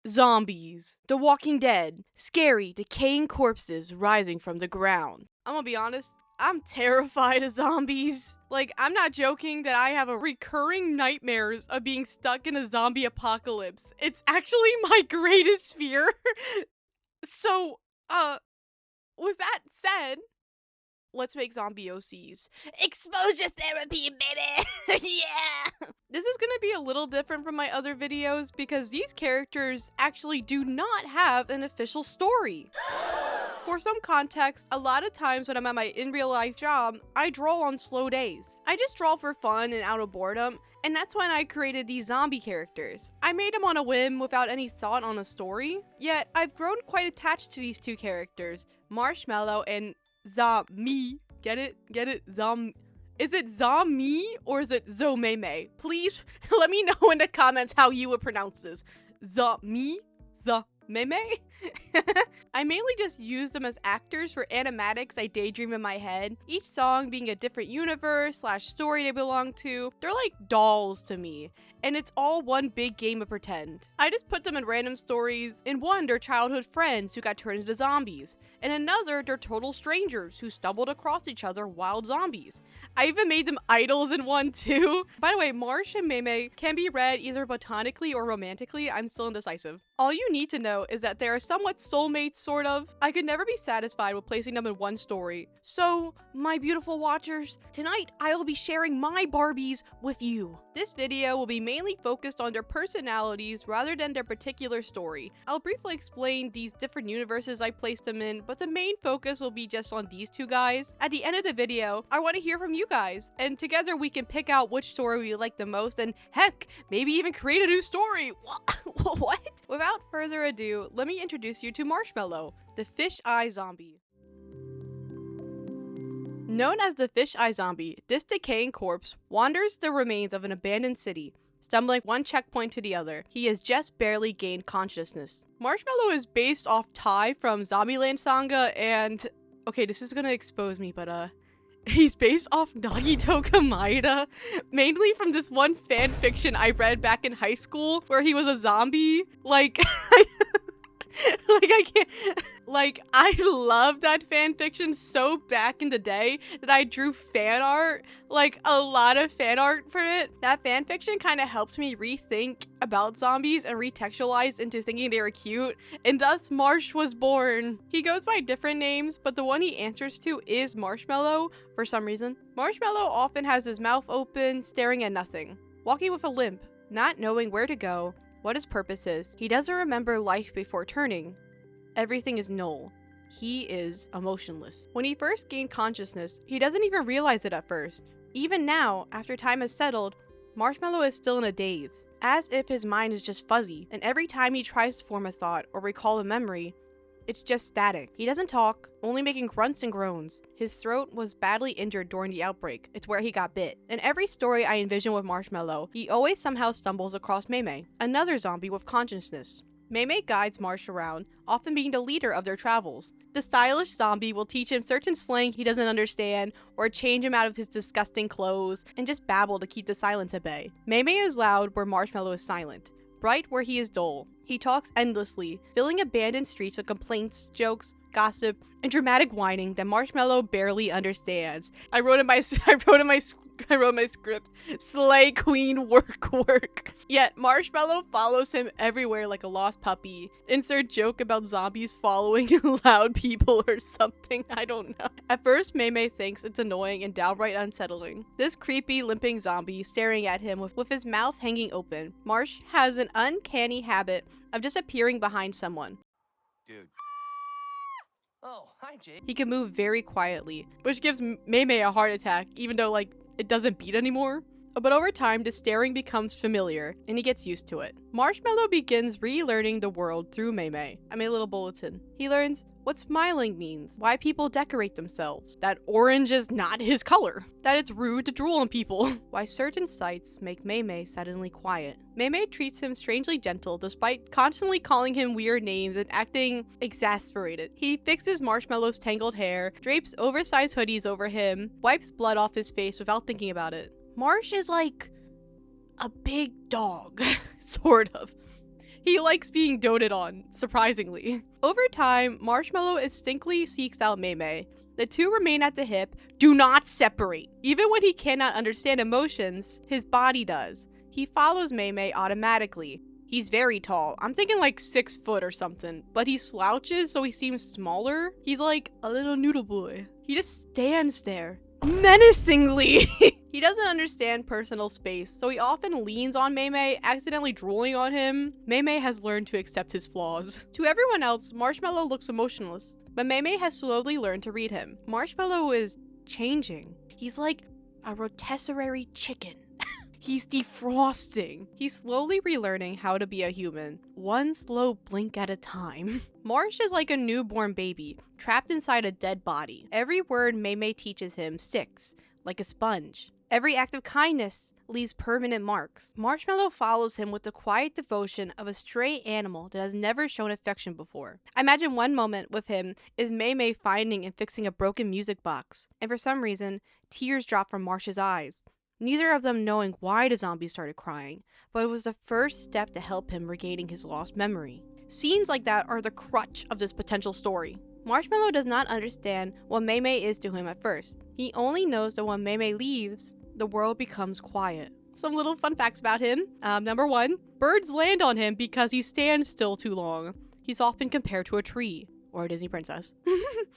Zombies. The Walking Dead. Scary, decaying corpses rising from the ground. I'm gonna be honest, I'm terrified of zombies. Like, I'm not joking that I have a recurring nightmares of being stuck in a zombie apocalypse. It's actually my greatest fear. So, with that said, let's make zombie OCs. Exposure therapy, baby! Yeah! This is gonna be a little different from my other videos because these characters actually do not have an official story. For some context, a lot of times when I'm at my in real life job, I draw on slow days. I just draw for fun and out of boredom, and that's when I created these zombie characters. I made them on a whim without any thought on a story, yet I've grown quite attached to these two characters, Marshmallow and Zomemi. Get it? Get it? Is it Zomemi or is it Zomemi? Please let me know in the comments how you would pronounce this. Zomemi? Zomemi? I mainly just use them as actors for animatics I daydream in my head, each song being a different universe / story they belong to. They're like dolls to me, and it's all one big game of pretend. I just put them in random stories. In one, they're childhood friends who got turned into zombies. In another, they're total strangers who stumbled across each other wild zombies. I even made them idols in one too. By the way, Marsh and Meme can be read either platonically or romantically. I'm still indecisive. All you need to know is that they are somewhat soulmates, sort of. I could never be satisfied with placing them in one story. So, my beautiful watchers, tonight I will be sharing my Barbies with you. This video will be mainly focused on their personalities rather than their particular story. I'll briefly explain these different universes I placed them in, but the main focus will be just on these two guys. At the end of the video, I want to hear from you guys, and together we can pick out which story we like the most, and heck, maybe even create a new story. What? Without further ado, let me introduce you to Marshmallow, the fish-eye zombie. Known as the fish-eye zombie, this decaying corpse wanders the remains of an abandoned city, stumbling one checkpoint to the other. He has just barely gained consciousness. Marshmallow is based off Tai from Zombieland Sanga, and okay, this is gonna expose me, but he's based off Nagito Kamaeda, mainly from this one fan fiction I read back in high school where he was a zombie. Like, I loved that fan fiction so back in the day that I drew fan art, like a lot of fan art for it. That fan fiction kind of helped me rethink about zombies and retextualize into thinking they were cute, and thus Marsh was born. He goes by different names, but the one he answers to is Marshmallow for some reason. Marshmallow often has his mouth open, staring at nothing, walking with a limp, not knowing where to go, what his purpose is. He doesn't remember life before turning. Everything is null. He is emotionless. When he first gained consciousness, he doesn't even realize it at first. Even now, after time has settled, Marshmallow is still in a daze, as if his mind is just fuzzy, and every time he tries to form a thought or recall a memory, it's just static. He doesn't talk, only making grunts and groans. His throat was badly injured during the outbreak. It's where he got bit. In every story I envision with Marshmallow, he always somehow stumbles across Meme, another zombie with consciousness. Meme guides Marsh around, often being the leader of their travels. The stylish zombie will teach him certain slang he doesn't understand, or change him out of his disgusting clothes, and just babble to keep the silence at bay. Meme is loud where Marshmallow is silent, bright where he is dull. He talks endlessly, filling abandoned streets with complaints, jokes, gossip, and dramatic whining that Marshmallow barely understands. I wrote in my script, slay queen, work. Yet Marshmallow follows him everywhere like a lost puppy. Insert joke about zombies following loud people or something, I don't know. At first, Meme thinks it's annoying and downright unsettling. This creepy, limping zombie staring at him with his mouth hanging open. Marsh has an uncanny habit of just appearing behind someone. Dude. Oh, hi, Jay. He can move very quietly, which gives Meme a heart attack, even though, like, it doesn't beat anymore. But over time, the staring becomes familiar, and he gets used to it. Marshmallow begins relearning the world through Meme. I made a little bulletin. He learns what smiling means, why people decorate themselves, that orange is not his color, that it's rude to drool on people, why certain sights make Meme suddenly quiet. Meme treats him strangely gentle despite constantly calling him weird names and acting exasperated. He fixes Marshmallow's tangled hair, drapes oversized hoodies over him, wipes blood off his face without thinking about it. Marsh is like a big dog, sort of. He likes being doted on, surprisingly. Over time, Marshmallow instinctively seeks out Mei. The two remain at the hip, do not separate. Even when he cannot understand emotions, his body does. He follows Mei automatically. He's very tall. I'm thinking like 6 foot or something, but he slouches so he seems smaller. He's like a little noodle boy. He just stands there, menacingly. He doesn't understand personal space, so he often leans on Mei, accidentally drooling on him. Mei has learned to accept his flaws. To everyone else, Marshmallow looks emotionless, but Mei has slowly learned to read him. Marshmallow is changing. He's like a rotisserie chicken. He's defrosting. He's slowly relearning how to be a human, one slow blink at a time. Marsh is like a newborn baby, trapped inside a dead body. Every word Mei teaches him sticks, like a sponge. Every act of kindness leaves permanent marks. Marshmallow follows him with the quiet devotion of a stray animal that has never shown affection before. I imagine one moment with him is Mei finding and fixing a broken music box, and for some reason, tears drop from Marsh's eyes. Neither of them knowing why the zombie started crying, but it was the first step to help him regaining his lost memory. Scenes like that are the crutch of this potential story. Marshmallow does not understand what Mei is to him at first. He only knows that when Mei leaves, the world becomes quiet. Some little fun facts about him. Number 1, birds land on him because he stands still too long. He's often compared to a tree, or a Disney princess.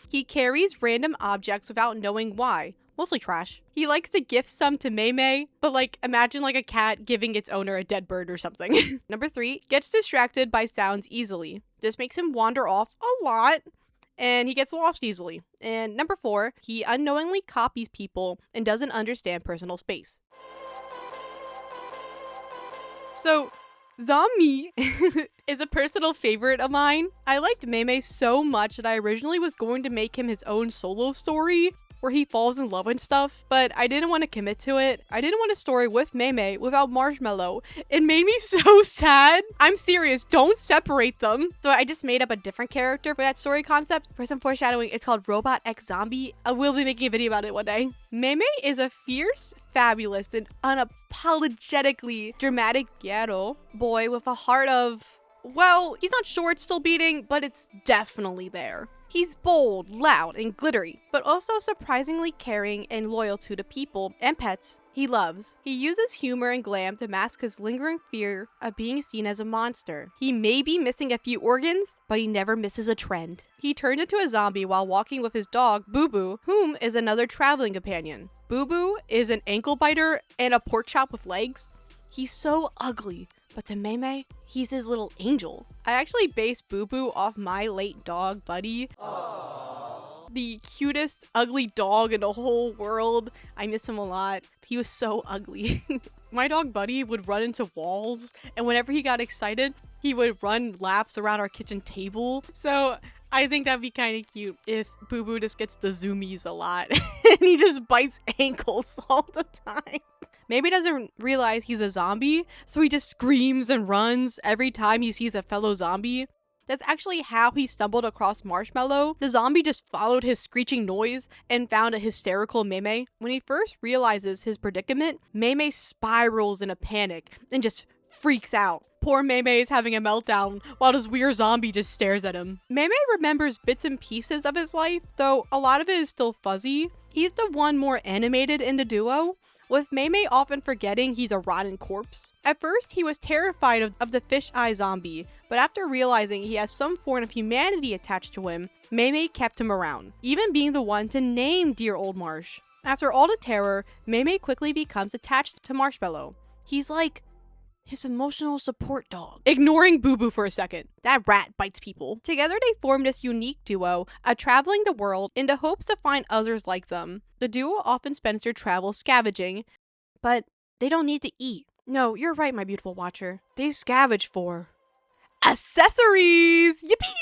He carries random objects without knowing why. Mostly trash. He likes to gift some to Mei, but like imagine like a cat giving its owner a dead bird or something. Number 3, gets distracted by sounds easily. This makes him wander off a lot, and he gets lost easily. And number 4, he unknowingly copies people and doesn't understand personal space. So, Zomemi is a personal favorite of mine. I liked Mei so much that I originally was going to make him his own solo story, where he falls in love and stuff, but I didn't want to commit to it. I didn't want a story with Mei without Marshmallow. It made me so sad. I'm serious, don't separate them. So I just made up a different character for that story concept. For some foreshadowing, it's called Robot X Zombie. I will be making a video about it one day. Mei is a fierce, fabulous, and unapologetically dramatic ghetto boy with a heart of, well, he's not sure it's still beating, but it's definitely there. He's bold, loud, and glittery, but also surprisingly caring and loyal to the people and pets he loves. He uses humor and glam to mask his lingering fear of being seen as a monster. He may be missing a few organs, but he never misses a trend. He turned into a zombie while walking with his dog, Boo Boo, whom is another traveling companion. Boo Boo is an ankle biter and a pork chop with legs. He's so ugly, but to Mei, he's his little angel. I actually based Boo Boo off my late dog, Buddy. Aww. The cutest, ugly dog in the whole world. I miss him a lot. He was so ugly. My dog, Buddy, would run into walls, and whenever he got excited, he would run laps around our kitchen table. So I think that'd be kind of cute if Boo Boo just gets the zoomies a lot, and he just bites ankles all the time. Maybe doesn't realize he's a zombie, so he just screams and runs every time he sees a fellow zombie. That's actually how he stumbled across Marshmallow. The zombie just followed his screeching noise and found a hysterical Mei. When he first realizes his predicament, Mei spirals in a panic and just freaks out. Poor Mei is having a meltdown while this weird zombie just stares at him. Mei remembers bits and pieces of his life, though a lot of it is still fuzzy. He's the one more animated in the duo, with Mei often forgetting he's a rotten corpse. At first, he was terrified of the fish-eye zombie, but after realizing he has some form of humanity attached to him, Mei kept him around, even being the one to name dear old Marsh. After all the terror, Mei quickly becomes attached to Marshmallow. He's like his emotional support dog. Ignoring Boo Boo for a second. That rat bites people. Together they form this unique duo, traveling the world in the hopes to find others like them. The duo often spends their travels scavenging, but they don't need to eat. No, you're right, my beautiful watcher. They scavenge for accessories! Yippee!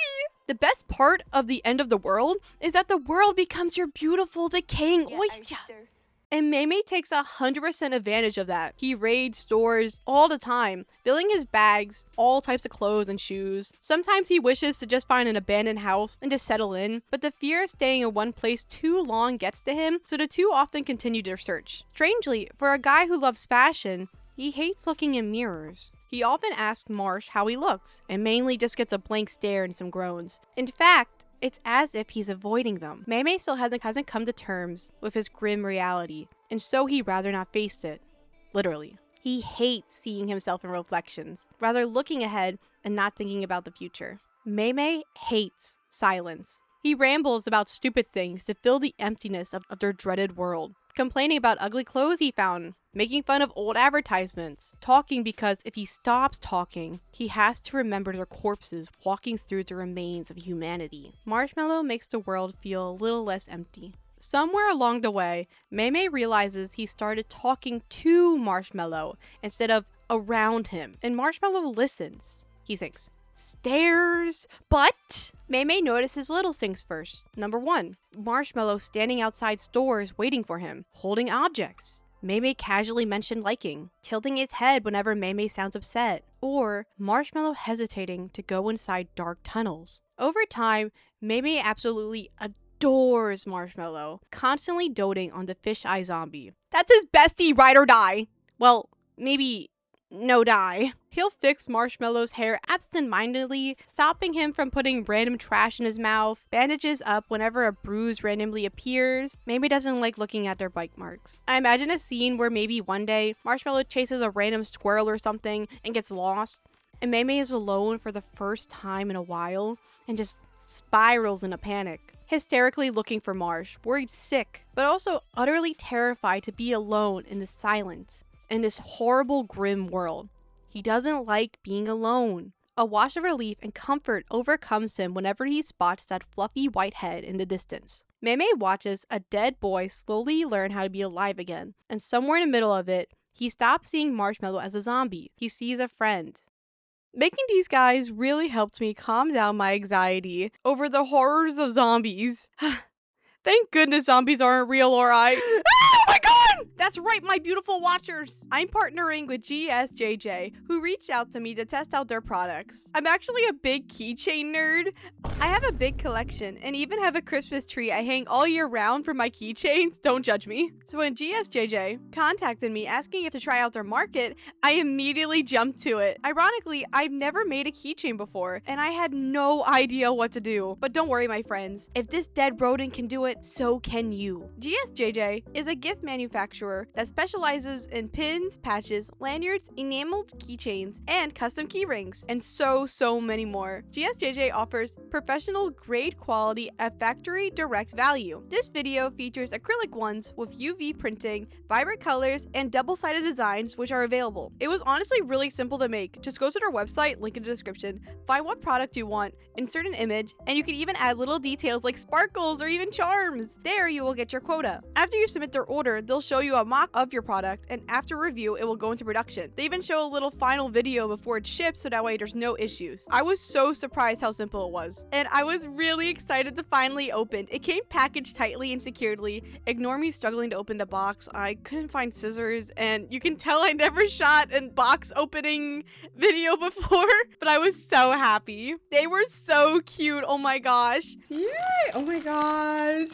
The best part of the end of the world is that the world becomes your beautiful decaying oyster. And Mei takes 100% advantage of that. He raids stores all the time, filling his bags, all types of clothes and shoes. Sometimes he wishes to just find an abandoned house and just settle in, but the fear of staying in one place too long gets to him, so the two often continue their search. Strangely, for a guy who loves fashion, He hates looking in mirrors. He often asks Marsh how he looks, and mainly just gets a blank stare and some groans. In fact, it's as if he's avoiding them. Mei still hasn't come to terms with his grim reality, and so he'd rather not face it. Literally. He hates seeing himself in reflections, rather looking ahead and not thinking about the future. Mei hates silence. He rambles about stupid things to fill the emptiness of their dreaded world, complaining about ugly clothes he found, making fun of old advertisements, talking because if he stops talking, he has to remember their corpses walking through the remains of humanity. Marshmallow makes the world feel a little less empty. Somewhere along the way, Mei realizes he started talking to Marshmallow instead of around him, and Marshmallow listens. He thinks, stairs, but Mei notices little things first. Number 1, Marshmallow standing outside stores waiting for him, holding objects. Mei casually mentioned liking, tilting his head whenever Mei sounds upset, or Marshmallow hesitating to go inside dark tunnels. Over time, Mei absolutely adores Marshmallow, constantly doting on the fish-eye zombie. That's his bestie, ride or die. Well, maybe no die. He'll fix Marshmallow's hair absent-mindedly, stopping him from putting random trash in his mouth, bandages up whenever a bruise randomly appears. Mei doesn't like looking at their bite marks. I imagine a scene where maybe one day, Marshmallow chases a random squirrel or something and gets lost, and Mei is alone for the first time in a while, and just spirals in a panic. Hysterically looking for Marsh, worried sick, but also utterly terrified to be alone in the silence, in this horrible, grim world. He doesn't like being alone. A wash of relief and comfort overcomes him whenever he spots that fluffy white head in the distance. Mei watches a dead boy slowly learn how to be alive again, and somewhere in the middle of it, he stops seeing Marshmallow as a zombie. He sees a friend. Making these guys really helped me calm down my anxiety over the horrors of zombies. Thank goodness zombies aren't real, alright? Oh my god! That's right, my beautiful watchers! I'm partnering with GSJJ, who reached out to me to test out their products. I'm actually a big keychain nerd. I have a big collection and even have a Christmas tree I hang all year round for my keychains. Don't judge me. So when GSJJ contacted me asking if to try out their market, I immediately jumped to it. Ironically, I've never made a keychain before, and I had no idea what to do. But don't worry, my friends. If this dead rodent can do it, so can you. GSJJ is a gift manufacturer that specializes in pins, patches, lanyards, enameled keychains, and custom keyrings, and so many more. GSJJ offers professional grade quality at factory direct value. This video features acrylic ones with UV printing, vibrant colors, and double-sided designs which are available. It was honestly really simple to make. Just go to their website, link in the description, find what product you want, insert an image, and you can even add little details like sparkles or even charms. There you will get your quota. After you submit their order, they'll show you a mock of your product, and after review, it will go into production. They even show a little final video before it ships, so that way there's no issues. I was so surprised how simple it was, and I was really excited to finally open. It came packaged tightly and securely. Ignore me struggling to open the box. I couldn't find scissors, and you can tell I never shot a box opening video before, but I was so happy. They were so cute. Oh my gosh. Yay! Oh my gosh.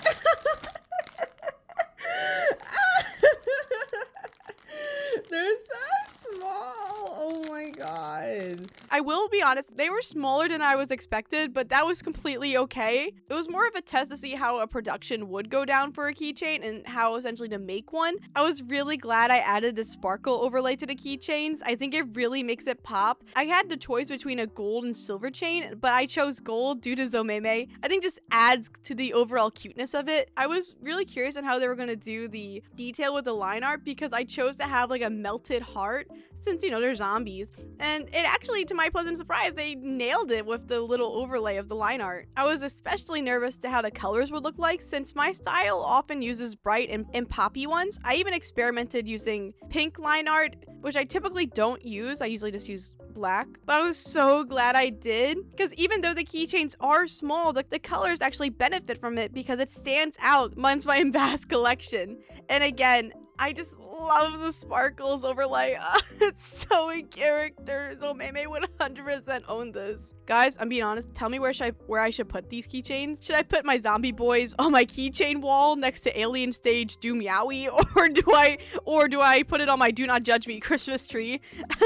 They're so small. Oh my god. I will be honest, they were smaller than I was expected, but that was completely okay. It was more of a test to see how a production would go down for a keychain and how essentially to make one. I was really glad I added the sparkle overlay to the keychains. I think it really makes it pop. I had the choice between a gold and silver chain, but I chose gold due to Zomemi. I think just adds to the overall cuteness of it. I was really curious on how they were going to do the detail with the line art because I chose to have like a melted heart since, you know, they're zombies. And it actually, to my pleasant surprise, they nailed it with the little overlay of the line art. I was especially nervous to how the colors would look like since my style often uses bright and poppy ones. I even experimented using pink line art, which I typically don't use. I usually just use black, but I was so glad I did because even though the keychains are small, the colors actually benefit from it because it stands out amongst my vast collection. And again, I just love the sparkles overlay. It's so in character. Zomemi would 100% own this. Guys, I'm being honest. Tell me where I should put these keychains. Should I put my zombie boys on my keychain wall next to Alien Stage Do Meowie, or do I put it on my Do Not Judge Me Christmas tree?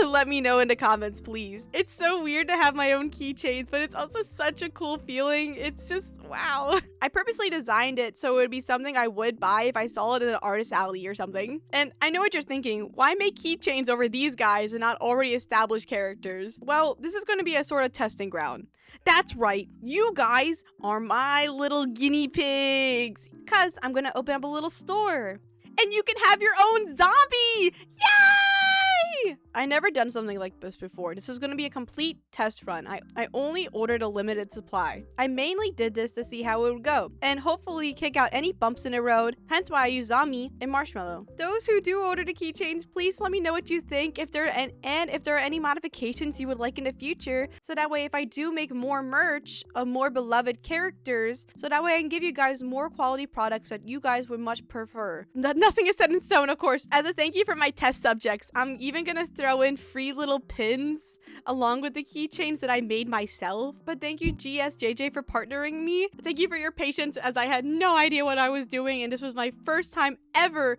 Let me know in the comments, please. It's so weird to have my own keychains, but it's also such a cool feeling. It's just wow. I purposely designed it so it would be something I would buy if I saw it in an artist alley or something. And I know what you're thinking. Why make keychains over these guys and not already established characters? Well, this is going to be a sort of testing ground. That's right, you guys are my little guinea pigs, cause I'm gonna open up a little store and you can have your own zombie. Yay! I never done something like this before. This is going to be a complete test run. I only ordered a limited supply. I mainly did this to see how it would go and hopefully kick out any bumps in the road, hence why I use Zomemi and Marshmallow. Those who do order the keychains, please let me know what you think, if there are any modifications you would like in the future, so that way if I do make more merch of more beloved characters, so that way I can give you guys more quality products that you guys would much prefer. Nothing is set in stone, of course. As a thank you for my test subjects, I'm even gonna throw in free little pins along with the keychains that I made myself. But thank you GSJJ for partnering me. Thank you for your patience, as I had no idea what I was doing and this was my first time ever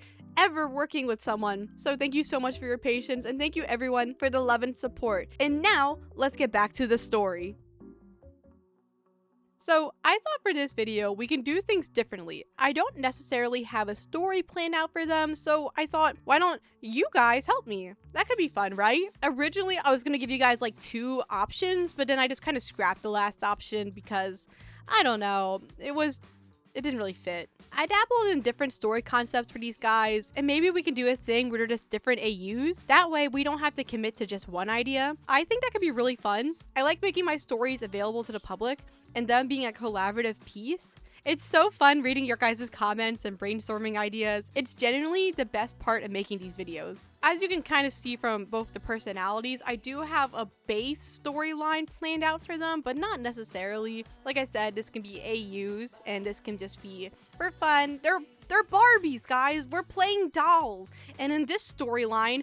working with someone. So thank you so much for your patience, and thank you everyone for the love and support. And now let's get back to the story. So I thought for this video, we can do things differently. I don't necessarily have a story planned out for them, so I thought, why don't you guys help me? That could be fun, right? Originally, I was gonna give you guys like 2 options, but then I just kind of scrapped the last option because, I don't know, it didn't really fit. I dabbled in different story concepts for these guys, and maybe we can do a thing where they're just different AUs. That way, we don't have to commit to just one idea. I think that could be really fun. I like making my stories available to the public, and them being a collaborative piece. It's so fun reading your guys' comments and brainstorming ideas. It's genuinely the best part of making these videos. As you can kind of see from both the personalities, I do have a base storyline planned out for them, but not necessarily. Like I said, this can be AUs, and this can just be for fun. They're Barbies, guys. We're playing dolls. And in this storyline,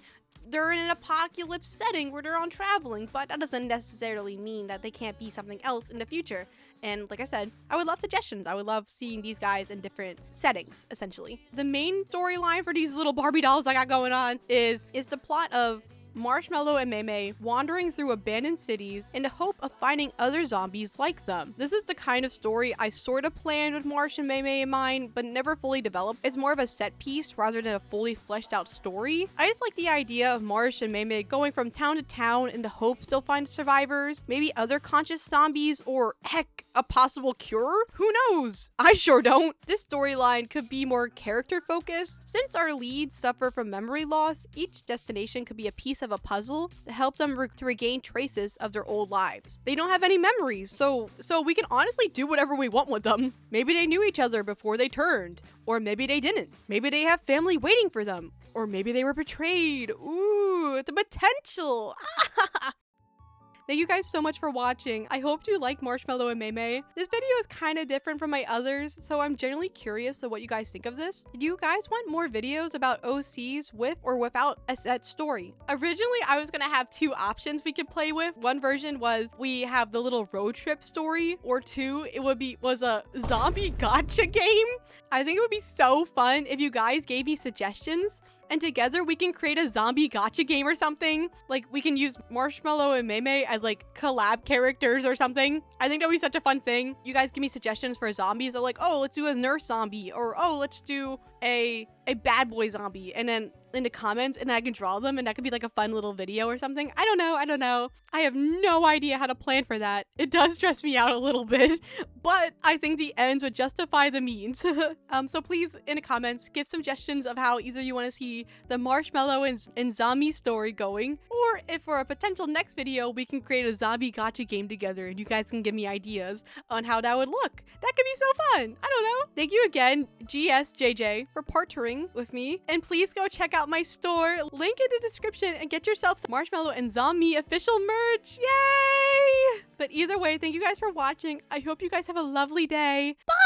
they're in an apocalypse setting where they're on traveling, but that doesn't necessarily mean that they can't be something else in the future. And like I said, I would love suggestions. I would love seeing these guys in different settings, essentially. The main storyline for these little Barbie dolls I got going on is the plot of Marshmallow and Zomemi wandering through abandoned cities in the hope of finding other zombies like them. This is the kind of story I sort of planned with Marsh and Zomemi in mind, but never fully developed. It's more of a set piece rather than a fully fleshed out story. I just like the idea of Marsh and Zomemi going from town to town in the hopes they'll find survivors, maybe other conscious zombies, or heck, a possible cure? Who knows? I sure don't. This storyline could be more character focused. Since our leads suffer from memory loss, each destination could be a piece of a puzzle to help them to regain traces of their old lives. They don't have any memories, so we can honestly do whatever we want with them. Maybe they knew each other before they turned, or maybe they didn't. Maybe they have family waiting for them, or maybe they were betrayed. Ooh, the potential. Thank you guys so much for watching. I hope you like Marshmallow and Zomemi. This video is kind of different from my others, so I'm genuinely curious of what you guys think of this. Do you guys want more videos about OCs with or without a set story? Originally, I was gonna have 2 options we could play with. One version was we have the little road trip story, or 2, it was a zombie gotcha game. I think it would be so fun if you guys gave me suggestions, and together we can create a zombie gotcha game or something. Like, we can use Marshmallow and Zomemi as like collab characters or something. I think that'd be such a fun thing. You guys give me suggestions for zombies. I'm like, oh, let's do a nurse zombie, or oh, let's do a bad boy zombie, and then in the comments, and I can draw them, and that could be like a fun little video or something. I don't know. I have no idea how to plan for that. It does stress me out a little bit, but I think the ends would justify the means. So please, in the comments, give suggestions of how either you want to see the Marshmallow and Zomemi story going, or if for a potential next video, we can create a zombie gotcha game together, and you guys can give me ideas on how that would look. That could be so fun. I don't know. Thank you again, GSJJ, for partnering with me, and please go check out my store, link in the description, and get yourself some Marshmallow and Zomemi official merch. Yay! But either way, thank you guys for watching. I hope you guys have a lovely day. Bye!